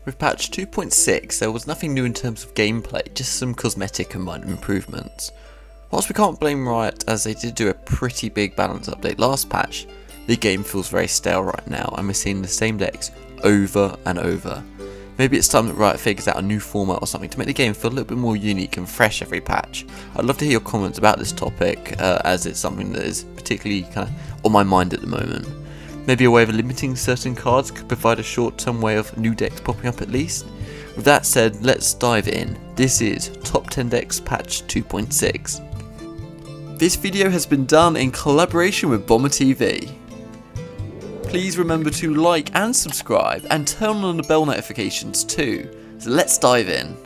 With patch 2.6 there was nothing new in terms of gameplay, just some cosmetic and minor improvements. Whilst we can't blame Riot as they did do a pretty big balance update last patch, the game feels very stale right now and we're seeing the same decks over and over. Maybe it's time that Riot figures out a new format or something to make the game feel a little bit more unique and fresh every patch. I'd love to hear your comments about this topic as it's something that is particularly kind of on my mind at the moment. Maybe a way of limiting certain cards could provide a short-term way of new decks popping up at least. With that said, let's dive in. This is Top 10 Decks Patch 2.6. This video has been done in collaboration with BomberTV. Please remember to like and subscribe and turn on the bell notifications too. So let's dive in.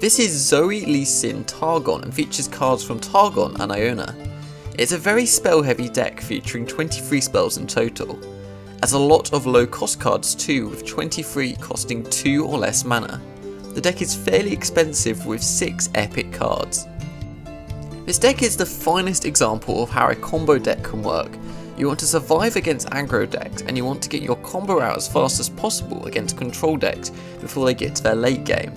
This is Zoe Lee Sin Targon and features cards from Targon and Iona. It's a very spell heavy deck featuring 23 spells in total. Has a lot of low cost cards too, with 23 costing 2 or less mana. The deck is fairly expensive with 6 epic cards. This deck is the finest example of how a combo deck can work. You want to survive against aggro decks and you want to get your combo out as fast as possible against control decks before they get to their late game.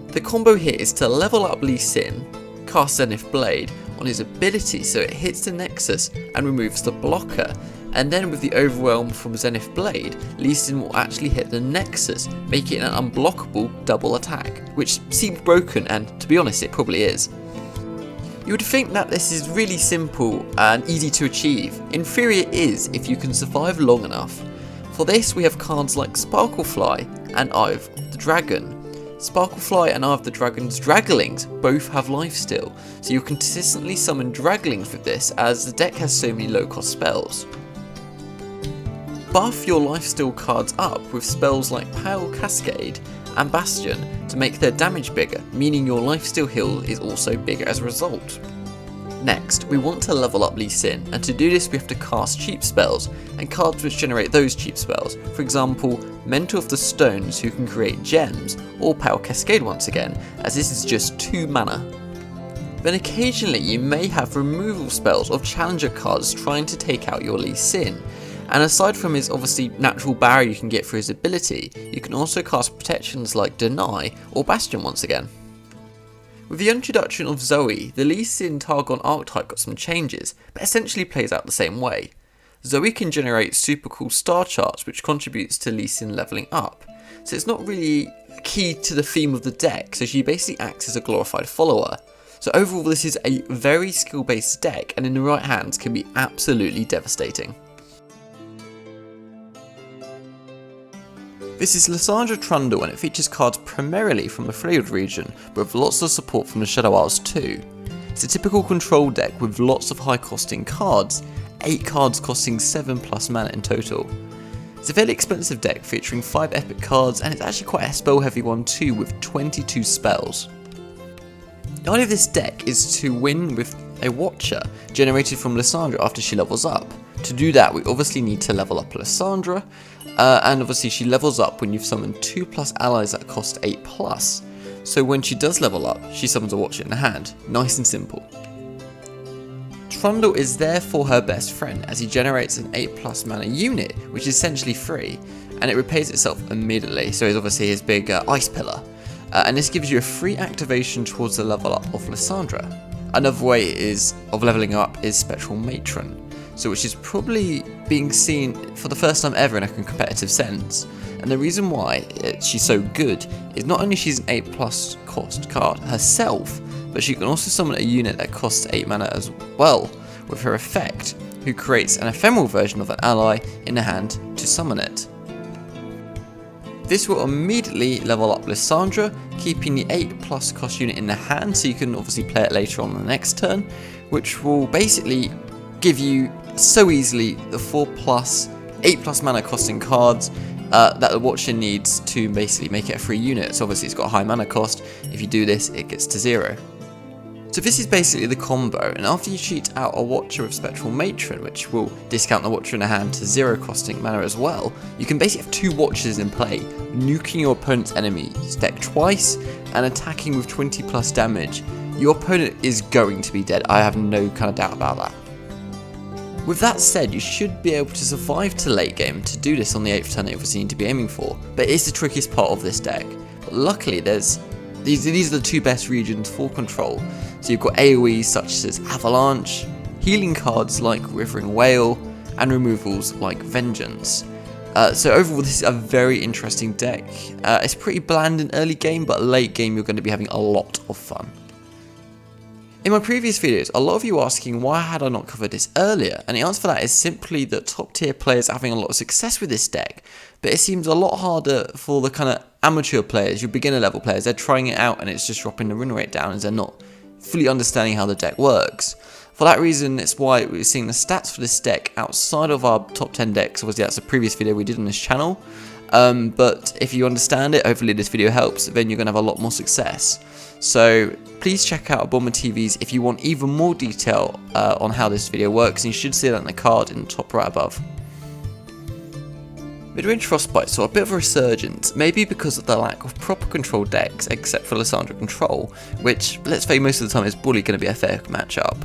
The combo here is to level up Lee Sin, cast Zenith Blade on his ability so it hits the Nexus and removes the blocker, and then with the Overwhelm from Zenith Blade, Lee Sin will actually hit the Nexus, making it an unblockable double attack, which seems broken and to be honest it probably is. You would think that this is really simple and easy to achieve. In theory it is if you can survive long enough. For this we have cards like Sparklefly and Eye of the Dragon. Sparklefly and Eye of the Dragon's Draglings both have lifesteal, so you consistently summon Draglings with this as the deck has so many low cost spells. Buff your lifesteal cards up with spells like Pale Cascade and Bastion to make their damage bigger, meaning your lifesteal heal is also bigger as a result. Next, we want to level up Lee Sin, and to do this we have to cast cheap spells, and cards which generate those cheap spells, for example Mentor of the Stones who can create gems, or Pale Cascade once again, as this is just 2 mana. Then occasionally you may have removal spells of challenger cards trying to take out your Lee Sin, and aside from his obviously natural barrier you can get for his ability, you can also cast protections like Deny or Bastion once again. With the introduction of Zoe, the Lee Sin Targon archetype got some changes, but essentially plays out the same way. Zoe can generate super cool star charts which contributes to Lee Sin leveling up, so it's not really key to the theme of the deck, so she basically acts as a glorified follower. So overall this is a very skill based deck and in the right hands can be absolutely devastating. This is Lissandra Trundle and it features cards primarily from the Frostbite region, but with lots of support from the Shadow Isles too. It's a typical control deck with lots of high costing cards, 8 cards costing 7+ mana in total. It's a fairly expensive deck featuring 5 epic cards and it's actually quite a spell heavy one too with 22 spells. The idea of this deck is to win with a Watcher generated from Lissandra after she levels up. To do that we obviously need to level up Lissandra, and obviously she levels up when you've summoned 2+ allies that cost 8+, so when she does level up she summons a Watcher in the hand, nice and simple. Trundle is there for her best friend as he generates an 8+ mana unit which is essentially free, and it repays itself immediately, so he's obviously his big ice pillar, and this gives you a free activation towards the level up of Lissandra. Another way of leveling up is Spectral Matron, so which is probably being seen for the first time ever in a competitive sense, and the reason why she's so good is not only she's an 8+ cost card herself, but she can also summon a unit that costs 8 mana as well with her effect, who creates an ephemeral version of an ally in the hand to summon it. This will immediately level up Lissandra, keeping the 8+ cost unit in the hand so you can obviously play it later on the next turn, which will basically give you so easily the 4+, 8+ mana costing cards that the Watcher needs to basically make it a free unit. So obviously it's got a high mana cost, if you do this it gets to 0. So this is basically the combo, and after you cheat out a Watcher with Spectral Matron, which will discount the Watcher in the hand to 0 costing mana as well, you can basically have 2 Watchers in play, nuking your opponent's enemy's deck twice and attacking with 20+ damage. Your opponent is going to be dead, I have no kind of doubt about that. With that said, you should be able to survive to late game to do this on the 8th turn that you obviously need to be aiming for, but it's the trickiest part of this deck. But luckily these are the two best regions for control, so you've got AoEs such as Avalanche, healing cards like Rivering Whale, and removals like Vengeance. So overall this is a very interesting deck. It's pretty bland in early game, but late game you're going to be having a lot of fun. In my previous videos, a lot of you are asking why had I not covered this earlier, and the answer for that is simply that top tier players are having a lot of success with this deck, but it seems a lot harder for the kind of amateur players, your beginner level players. They're trying it out and it's just dropping the win rate down as they're not fully understanding how the deck works. For that reason, it's why we're seeing the stats for this deck outside of our top 10 decks. Obviously that's a previous video we did on this channel, but if you understand it, hopefully this video helps, then you're going to have a lot more success. So please check out BomberTV's if you want even more detail on how this video works, and you should see that in the card in the top right above. Midrange Frostbite saw a bit of a resurgence, maybe because of the lack of proper control decks except for Lissandra Control, which, let's say, most of the time is probably going to be a fair matchup.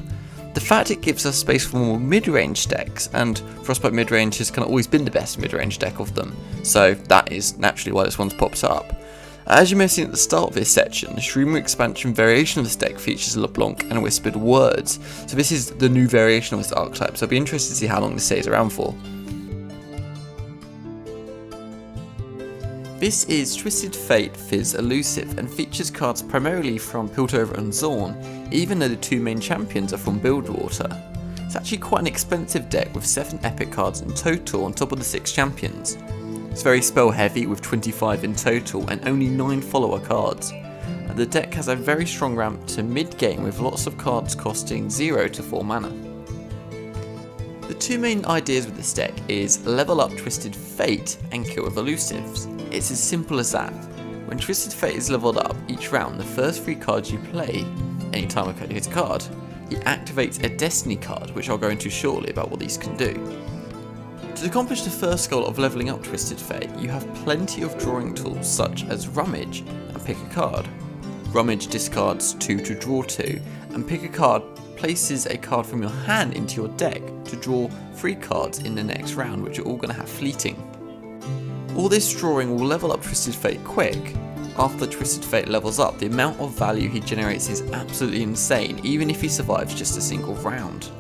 The fact it gives us space for more mid-range decks, and Frostbite Midrange has kind of always been the best mid-range deck of them, so that is naturally why this one pops up. As you may have seen at the start of this section, the Shroomer expansion variation of this deck features LeBlanc and Whispered Words, so this is the new variation of this archetype, so I'll be interested to see how long this stays around for. This is Twisted Fate Fizz Elusive and features cards primarily from Piltover and Zorn, even though the two main champions are from Buildwater. It's actually quite an expensive deck with 7 epic cards in total on top of the 6 champions. It's very spell heavy with 25 in total and only 9 follower cards. And the deck has a very strong ramp to mid game with lots of cards costing 0 to 4 mana. The two main ideas with this deck is level up Twisted Fate and kill with elusives. It's as simple as that. When Twisted Fate is leveled up each round, the first 3 cards you play, anytime a card hits a card, it activates a Destiny card, which I'll go into shortly about what these can do. To accomplish the first goal of leveling up Twisted Fate, you have plenty of drawing tools such as Rummage and Pick a Card. Rummage discards 2 to draw 2, and Pick a Card places a card from your hand into your deck to draw 3 cards in the next round, which are all going to have fleeting. All this drawing will level up Twisted Fate quick. After Twisted Fate levels up, the amount of value he generates is absolutely insane, even if he survives just a single round.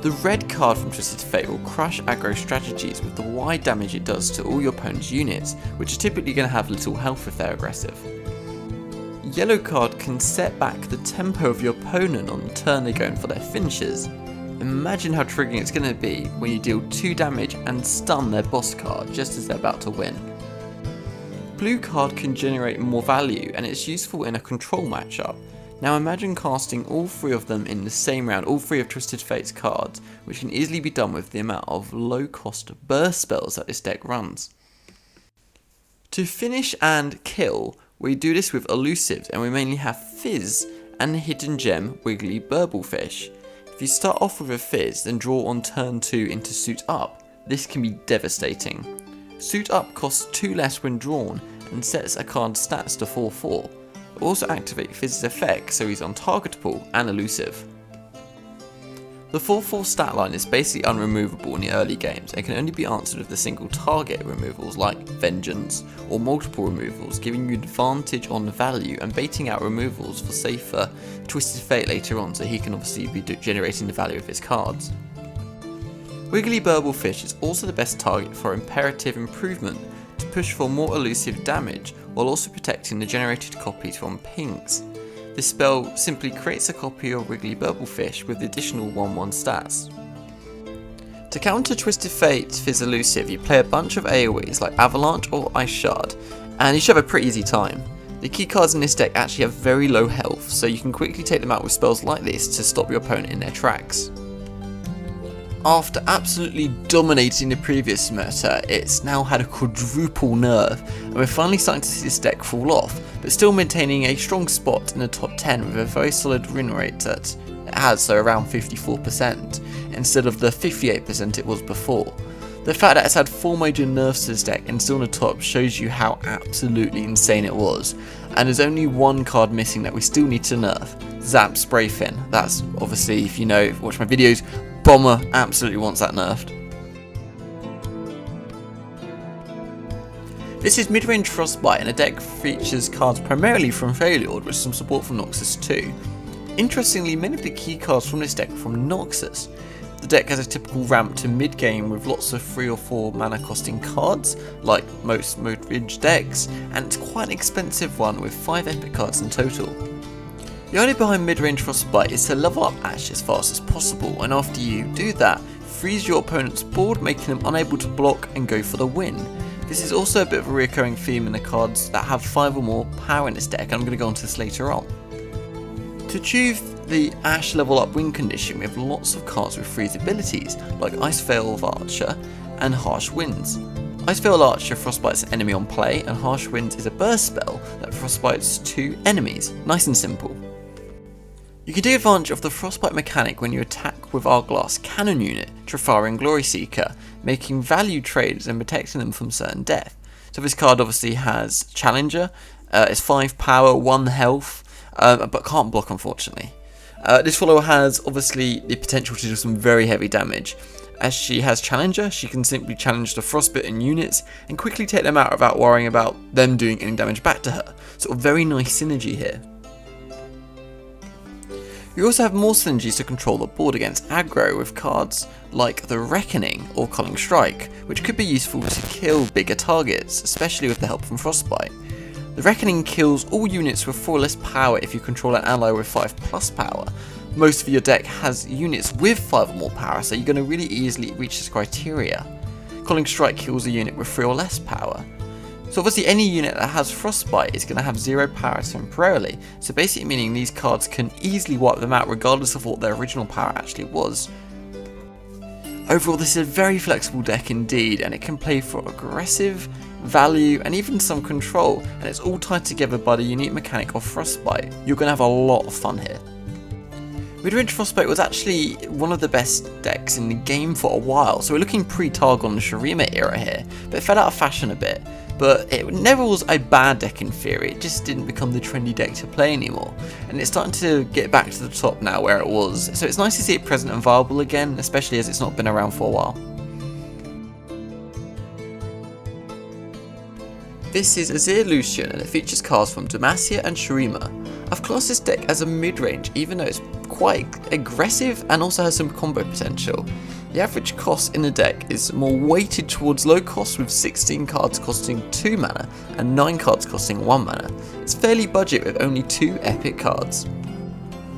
The red card from Twisted Fate will crush aggro strategies with the wide damage it does to all your opponent's units, which are typically going to have little health if they're aggressive. Yellow card can set back the tempo of your opponent on the turn they go in for their finishes. Imagine how triggering it's going to be when you deal 2 damage and stun their boss card just as they're about to win. Blue card can generate more value and it's useful in a control matchup. Now imagine casting all 3 of them in the same round, all 3 of Twisted Fate's cards, which can easily be done with the amount of low cost burst spells that this deck runs. To finish and kill, we do this with elusives and we mainly have Fizz and the hidden gem Wiggly Burblefish. If you start off with a Fizz then draw on turn 2 into Suit Up, this can be devastating. Suit Up costs 2 less when drawn and sets a card's stats to 4/4. It will also activate Fizz's effect so he's untargetable and elusive. The 4/4 stat line is basically unremovable in the early games and can only be answered with the single target removals like Vengeance or multiple removals, giving you advantage on value and baiting out removals for safer Twisted Fate later on, so he can obviously be generating the value of his cards. Wiggly Burblefish is also the best target for Imperative Improvement to push for more elusive damage while also protecting the generated copies from pings. This spell simply creates a copy of Wiggly Burblefish with the additional 1/1 stats. To counter Twisted Fate's Fizz Elusive, you play a bunch of AoEs like Avalanche or Ice Shard, and you should have a pretty easy time. The key cards in this deck actually have very low health, so you can quickly take them out with spells like this to stop your opponent in their tracks. After absolutely dominating the previous meta, it's now had a quadruple nerf, and we're finally starting to see this deck fall off, but still maintaining a strong spot in the top 10 with a very solid win rate that it has, so around 54%, instead of the 58% it was before. The fact that it's had 4 major nerfs to this deck and still on the top shows you how absolutely insane it was, and there's only 1 card missing that we still need to nerf, Zap Sprayfin. That's obviously, if you know, watch my videos, Bomber absolutely wants that nerfed. This is Midrange Frostbite, and a deck features cards primarily from Failord with some support from Noxus too. Interestingly, many of the key cards from this deck are from Noxus. The deck has a typical ramp to mid-game with lots of 3 or 4 mana costing cards, like most Midrange decks, and it's quite an expensive one with 5 epic cards in total. The idea behind Midrange Frostbite is to level up Ashe as fast as possible, and after you do that, freeze your opponent's board, making them unable to block and go for the win. This is also a bit of a recurring theme in the cards that have 5 or more power in this deck, and I'm going to go into this later on. To achieve the Ashe level up win condition, we have lots of cards with freeze abilities, like Ice Veil of Archer and Harsh Winds. Ice Veil Archer frostbites an enemy on play, and Harsh Winds is a burst spell that frostbites 2 enemies. Nice and simple. You can take advantage of the Frostbite mechanic when you attack with our Glass Cannon unit, Trifarian Glory Seeker, making value trades and protecting them from certain death. So this card obviously has Challenger, it's 5 power, 1 health, but can't block unfortunately. This follower has obviously the potential to do some very heavy damage. As she has Challenger, she can simply challenge the Frostbitten units and quickly take them out without worrying about them doing any damage back to her. Sort of very nice synergy here. You also have more synergies to control the board against aggro with cards like the Reckoning or Culling Strike, which could be useful to kill bigger targets, especially with the help from Frostbite. The Reckoning kills all units with 4 or less power if you control an ally with 5+ power. Most of your deck has units with 5 or more power, so you're going to really easily reach this criteria. Culling Strike kills a unit with 3 or less power. So obviously any unit that has Frostbite is going to have 0 power temporarily, so basically meaning these cards can easily wipe them out regardless of what their original power actually was. Overall, this is a very flexible deck indeed, and it can play for aggressive, value, and even some control, and it's all tied together by the unique mechanic of Frostbite. You're going to have a lot of fun here. Midrange Frostbite was actually one of the best decks in the game for a while, so we're looking pre-Targon and Shurima era here, but it fell out of fashion a bit. But it never was a bad deck in theory, it just didn't become the trendy deck to play anymore. And it's starting to get back to the top now where it was, so it's nice to see it present and viable again, especially as it's not been around for a while. This is Azir Lucian, and it features cards from Demacia and Shurima. I've classed this deck as a mid-range, even though it's quite aggressive and also has some combo potential. The average cost in the deck is more weighted towards low cost, with 16 cards costing 2 mana and 9 cards costing 1 mana. It's fairly budget with only 2 epic cards.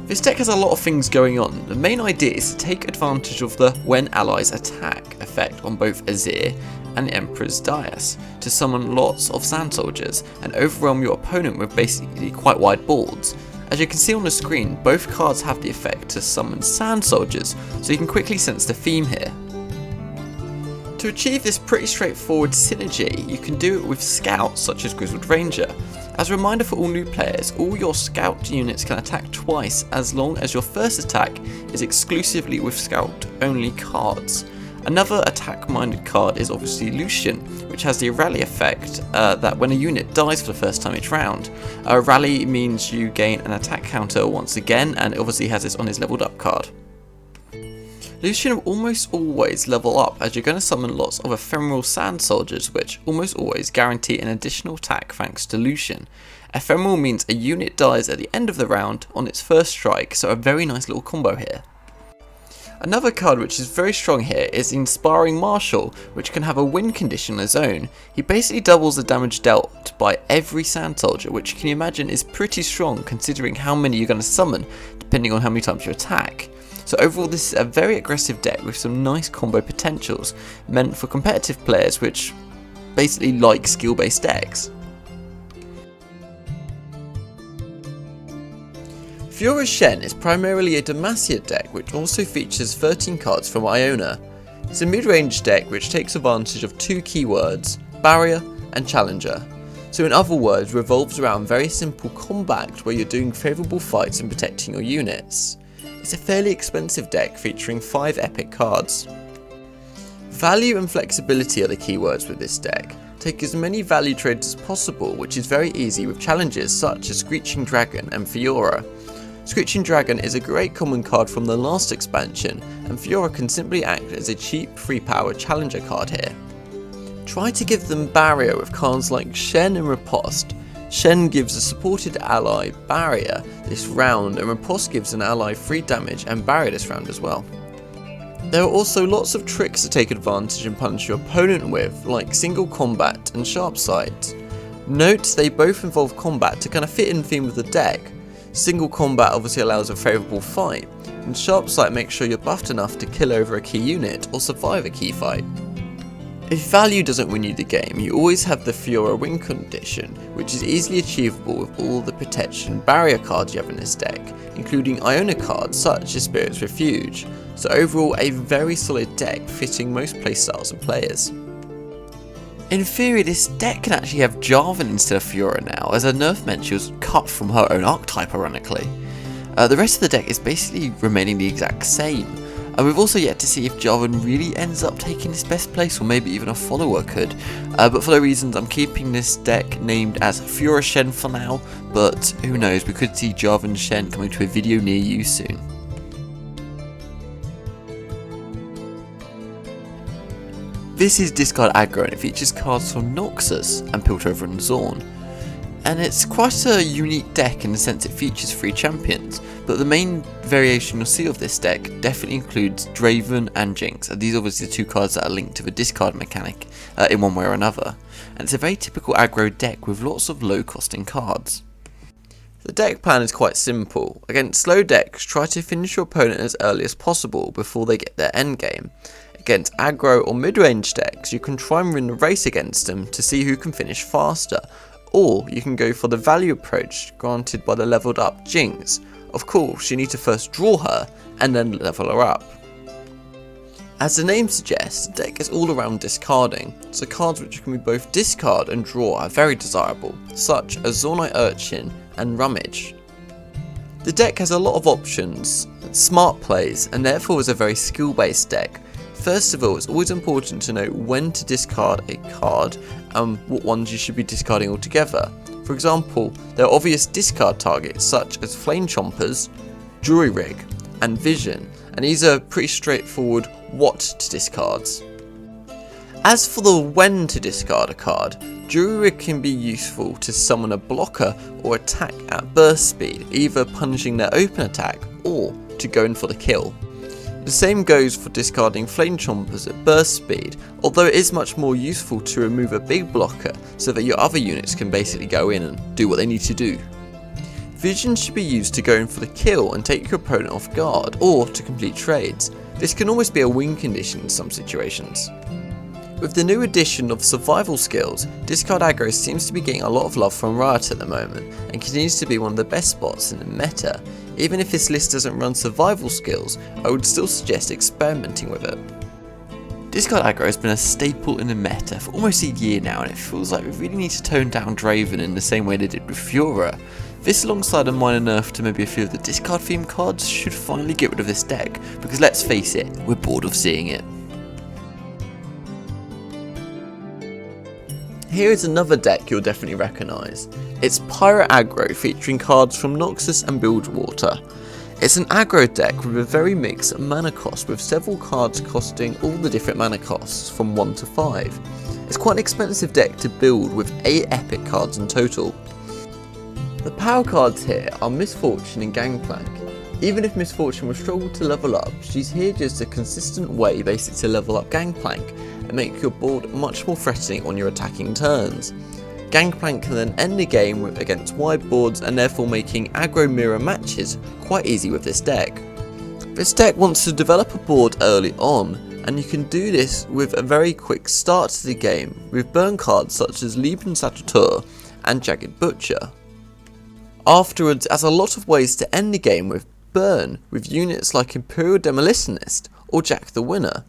This deck has a lot of things going on. The main idea is to take advantage of the when allies attack effect on both Azir and the Emperor's Dais to summon lots of Sand Soldiers and overwhelm your opponent with basically quite wide boards. As you can see on the screen, both cards have the effect to summon Sand Soldiers, so you can quickly sense the theme here. To achieve this pretty straightforward synergy, you can do it with scouts such as Grizzled Ranger. As a reminder for all new players, all your scout units can attack twice as long as your first attack is exclusively with scout only cards. Another attack-minded card is obviously Lucian, which has the rally effect that when a unit dies for the first time each round, rally means you gain an attack counter once again, and it obviously has this on his leveled up card. Lucian will almost always level up as you're going to summon lots of ephemeral Sand Soldiers, which almost always guarantee an additional attack thanks to Lucian. Ephemeral means a unit dies at the end of the round on its first strike, so a very nice little combo here. Another card which is very strong here is the Inspiring Marshal, which can have a win condition on his own. He basically doubles the damage dealt by every Sand Soldier, which can you imagine is pretty strong considering how many you're going to summon, depending on how many times you attack. So overall, this is a very aggressive deck with some nice combo potentials, meant for competitive players which basically like skill-based decks. Fiora Shen is primarily a Demacia deck which also features 13 cards from Iona. It's a mid-range deck which takes advantage of 2 keywords, Barrier and Challenger. So in other words, revolves around very simple combat where you're doing favourable fights and protecting your units. It's a fairly expensive deck featuring 5 epic cards. Value and flexibility are the keywords with this deck. Take as many value trades as possible, which is very easy with challenges such as Screeching Dragon and Fiora. Screeching Dragon is a great common card from the last expansion, and Fiora can simply act as a cheap free power challenger card here. Try to give them barrier with cards like Shen and Riposte. Shen gives a supported ally barrier this round, and Riposte gives an ally free damage and barrier this round as well. There are also lots of tricks to take advantage and punish your opponent with, like single combat and sharp sight. Note they both involve combat to kind of fit in theme with the deck. Single combat obviously allows a favourable fight, and sharp sight makes sure you're buffed enough to kill over a key unit or survive a key fight. If value doesn't win you the game, you always have the Fiora win condition, which is easily achievable with all the protection barrier cards you have in this deck, including Iona cards such as Spirit's Refuge, so overall a very solid deck fitting most playstyles and players. In theory, this deck can actually have Jarvan instead of Fiora now, as her nerf meant she was cut from her own archetype ironically. The rest of the deck is basically remaining the exact same. We've also yet to see if Jarvan really ends up taking its best place, or maybe even a follower could, but for those reasons I'm keeping this deck named as Fiora Shen for now, but who knows, we could see Jarvan Shen coming to a video near you soon. This is Discard Aggro, and it features cards from Noxus and Piltover and Zorn. And it's quite a unique deck in the sense it features 3 champions, but the main variation you'll see of this deck definitely includes Draven and Jinx, and these are obviously the 2 cards that are linked to the discard mechanic in one way or another. And it's a very typical aggro deck with lots of low costing cards. The deck plan is quite simple. Against slow decks, try to finish your opponent as early as possible before they get their endgame. Against aggro or mid-range decks, you can try and win the race against them to see who can finish faster. Or you can go for the value approach granted by the leveled up Jinx. Of course, you need to first draw her and then level her up. As the name suggests, the deck is all around discarding, so cards which can be both discard and draw are very desirable, such as Zornite Urchin and Rummage. The deck has a lot of options, smart plays, and therefore is a very skill based deck. First of all, it's always important to know when to discard a card and what ones you should be discarding altogether. For example, there are obvious discard targets such as Flame Chompers, Jury Rig, and Vision, and these are pretty straightforward what to discard. As for the when to discard a card, Jury Rig can be useful to summon a blocker or attack at burst speed, either punishing their open attack or to go in for the kill. The same goes for discarding Flame Chompers at burst speed, although it is much more useful to remove a big blocker so that your other units can basically go in and do what they need to do. Vision should be used to go in for the kill and take your opponent off guard, or to complete trades. This can almost be a win condition in some situations. With the new addition of survival skills, Discard Aggro seems to be getting a lot of love from Riot at the moment, and continues to be one of the best spots in the meta. Even if this list doesn't run survival skills, I would still suggest experimenting with it. Discard Aggro has been a staple in the meta for almost a year now, and it feels like we really need to tone down Draven in the same way they did with Fiora. This alongside a minor nerf to maybe a few of the discard themed cards should finally get rid of this deck, because let's face it, we're bored of seeing it. Here is another deck you'll definitely recognise. It's Pirate Aggro, featuring cards from Noxus and Bilgewater. It's an aggro deck with a very mixed mana cost, with several cards costing all the different mana costs from 1 to 5. It's quite an expensive deck to build, with 8 epic cards in total. The power cards here are Misfortune and Gangplank. Even if Misfortune will struggle to level up, she's here just a consistent way basically to level up Gangplank and make your board much more threatening on your attacking turns. Gangplank can then end the game against wide boards, and therefore making aggro mirror matches quite easy with this deck. This deck wants to develop a board early on, and you can do this with a very quick start to the game with burn cards such as Lieben Saboteur and Jagged Butcher. Afterwards, has a lot of ways to end the game with burn, with units like Imperial Demolitionist or Jack the Winner.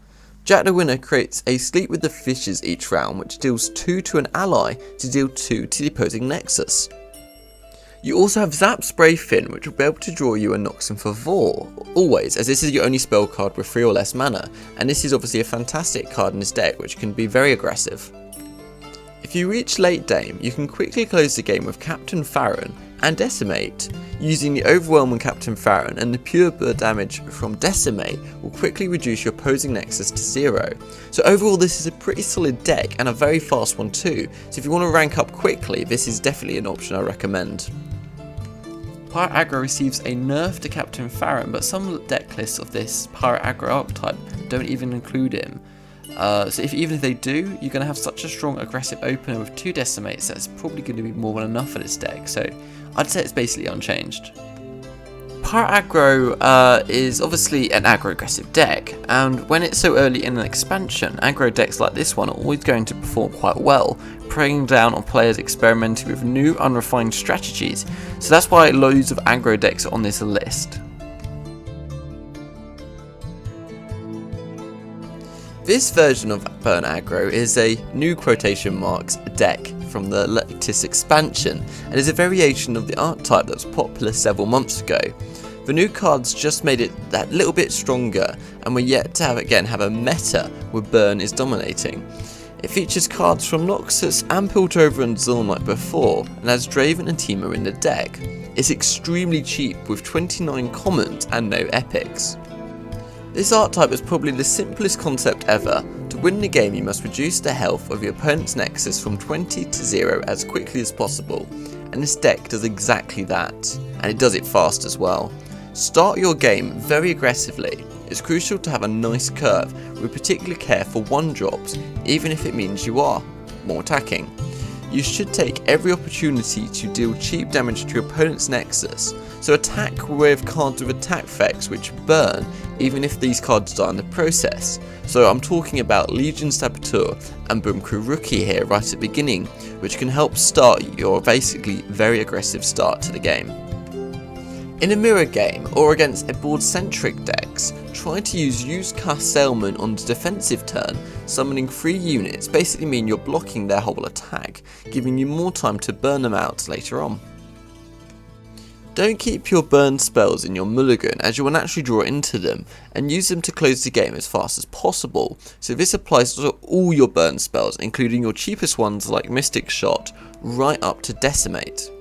Jack the Winner creates a Sleep with the Fishes each round, which deals 2 to an ally to deal 2 to the opposing Nexus. You also have Zap Spray Fin, which will be able to draw you a Noxin for Vor, always, as this is your only spell card with 3 or less mana, and this is obviously a fantastic card in this deck which can be very aggressive. If you reach late game, you can quickly close the game with Captain Farron, and Decimate. Using the overwhelming Captain Farron and the pure bird damage from Decimate will quickly reduce your opposing Nexus to 0. So overall this is a pretty solid deck and a very fast one too, so if you want to rank up quickly this is definitely an option I recommend. Pirate Aggro receives a nerf to Captain Farron, but some deck lists of this Pirate Aggro archetype don't even include him. So even if they do, you're going to have such a strong aggressive opener with 2 Decimates that's probably going to be more than enough for this deck, so I'd say it's basically unchanged. Pirate Aggro is obviously an aggro aggressive deck, and when it's so early in an expansion, aggro decks like this one are always going to perform quite well, preying down on players experimenting with new unrefined strategies, so that's why loads of aggro decks are on this list. This version of Burn Aggro is a new quotation marks deck from the latest expansion and is a variation of the archetype that was popular several months ago. The new cards just made it that little bit stronger, and we're yet to have a meta where Burn is dominating. It features cards from Noxus and Piltover and Zorn like before, and has Draven and Teemo in the deck. It's extremely cheap with 29 commons and no epics. This archetype is probably the simplest concept ever. To win the game you must reduce the health of your opponent's Nexus from 20 to 0 as quickly as possible, and this deck does exactly that, and it does it fast as well. Start your game very aggressively. It's crucial to have a nice curve with particular care for 1-drops, even if it means you are more attacking. You should take every opportunity to deal cheap damage to your opponent's Nexus, so attack with cards with attack effects which burn even if these cards die in the process. So I'm talking about Legion Saboteur and Boom Crew Rookie here right at the beginning, which can help start your basically very aggressive start to the game. In a mirror game or against a board-centric decks, try to use used car salesman on the defensive turn. Summoning 3 units basically mean you're blocking their whole attack, giving you more time to burn them out later on. Don't keep your burn spells in your mulligan as you will naturally draw into them, and use them to close the game as fast as possible, so this applies to all your burn spells, including your cheapest ones like Mystic Shot, right up to Decimate.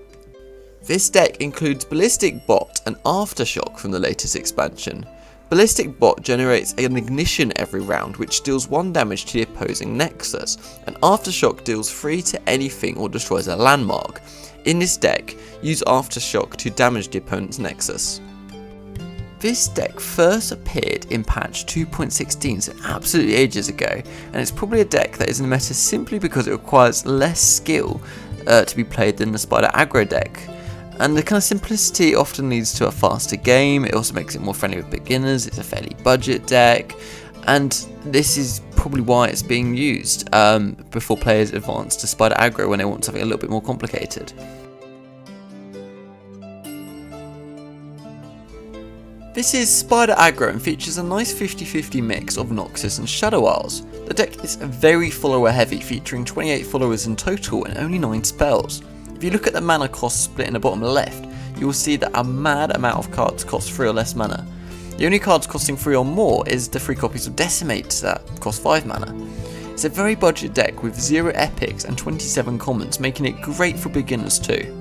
This deck includes Ballistic Bot and Aftershock from the latest expansion. Ballistic Bot generates an ignition every round which deals 1 damage to the opposing Nexus, and Aftershock deals 3 to anything or destroys a landmark. In this deck, use Aftershock to damage the opponent's Nexus. This deck first appeared in patch 2.16, so absolutely ages ago, and it's probably a deck that is in the meta simply because it requires less skill to be played than the Spider Aggro deck. And the kind of simplicity often leads to a faster game. It also makes it more friendly with beginners. It's a fairly budget deck, and this is probably why it's being used before players advance to Spider Aggro when they want something a little bit more complicated. This is Spider Aggro and features a nice 50-50 mix of Noxus and Shadow Isles. The deck is very follower heavy, featuring 28 followers in total and only 9 spells. If you look at the mana cost split in the bottom left, you will see that a mad amount of cards cost 3 or less mana. The only cards costing 3 or more is the 3 copies of Decimate that cost 5 mana. It's a very budget deck with 0 epics and 27 commons, making it great for beginners too.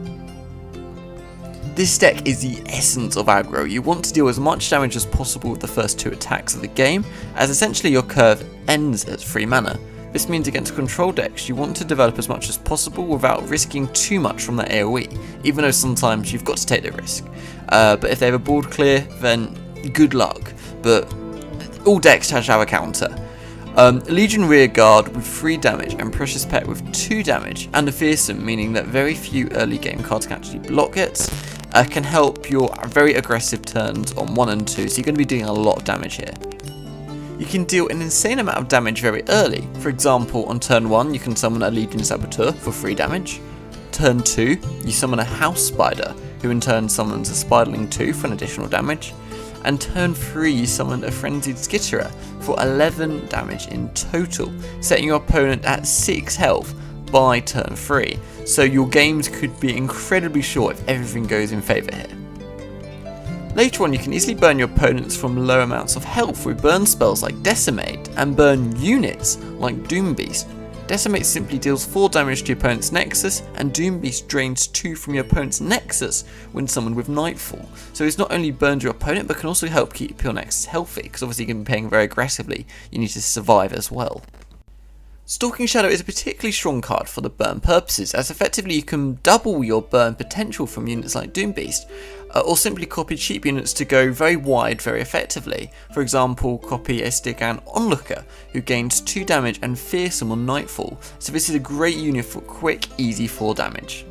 This deck is the essence of aggro. You want to deal as much damage as possible with the first 2 attacks of the game, as essentially your curve ends at 3 mana. This means against control decks, you want to develop as much as possible without risking too much from that AoE, even though sometimes you've got to take the risk. But if they have a board clear, then good luck, but all decks have a counter. Legion Rearguard with 3 damage and Precious Pet with 2 damage, and a Fearsome, meaning that very few early game cards can actually block it, can help your very aggressive turns on 1 and 2, so you're going to be doing a lot of damage here. You can deal an insane amount of damage very early. For example, on turn 1 you can summon a Legion Saboteur for 3 damage. Turn 2 you summon a House Spider, who in turn summons a Spiderling 2 for an additional damage. And turn 3 you summon a Frenzied Skitterer for 11 damage in total, setting your opponent at 6 health by turn 3. So your games could be incredibly short if everything goes in favour here. Later on you can easily burn your opponents from low amounts of health with burn spells like Decimate, and burn units like Doom Beast. Decimate simply deals 4 damage to your opponent's Nexus, and Doom Beast drains 2 from your opponent's Nexus when summoned with Nightfall. So it's not only burns your opponent, but can also help keep your Nexus healthy, because obviously you can be playing very aggressively, you need to survive as well. Stalking Shadow is a particularly strong card for the burn purposes, as effectively you can double your burn potential from units like Doom Beast, or simply copy cheap units to go very wide very effectively. For example, copy a Stygian Onlooker, who gains 2 damage and Fearsome on Nightfall, so this is a great unit for quick, easy 4 damage.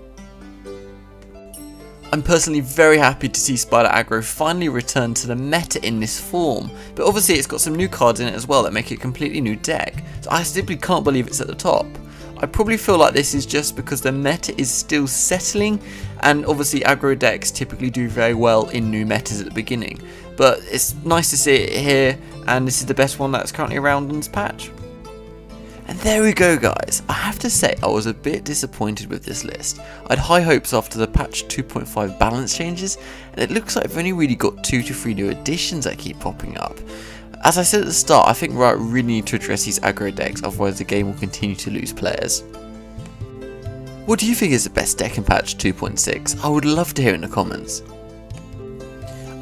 I'm personally very happy to see Spider Aggro finally return to the meta in this form, but obviously it's got some new cards in it as well that make it a completely new deck, so I simply can't believe it's at the top. I probably feel like this is just because the meta is still settling, and obviously aggro decks typically do very well in new metas at the beginning, but it's nice to see it here, and this is the best one that's currently around in this patch. And there we go guys, I have to say I was a bit disappointed with this list. I had high hopes after the patch 2.5 balance changes, and it looks like I've only really got 2 to 3 new additions that keep popping up. As I said at the start, I think Riot really need to address these aggro decks, otherwise the game will continue to lose players. What do you think is the best deck in patch 2.6? I would love to hear in the comments.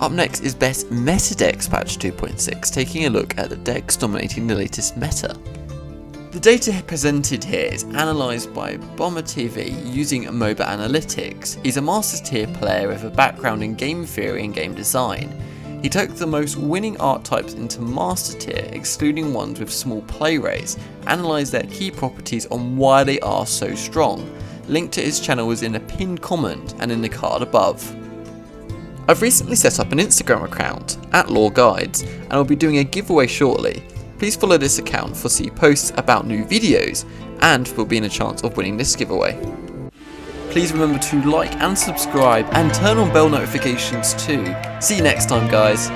Up next is best meta decks patch 2.6, taking a look at the decks dominating the latest meta. The data presented here is analysed by BomberTV using MOBA analytics. He's a Masters tier player with a background in game theory and game design. He took the most winning archetypes into Master tier, excluding ones with small play rates, analysed their key properties on why they are so strong. Link to his channel is in a pinned comment and in the card above. I've recently set up an Instagram account, @LoreGuides, and I'll be doing a giveaway shortly. Please follow this account for see posts about new videos and for being a chance of winning this giveaway. Please remember to like and subscribe and turn on bell notifications too. See you next time guys.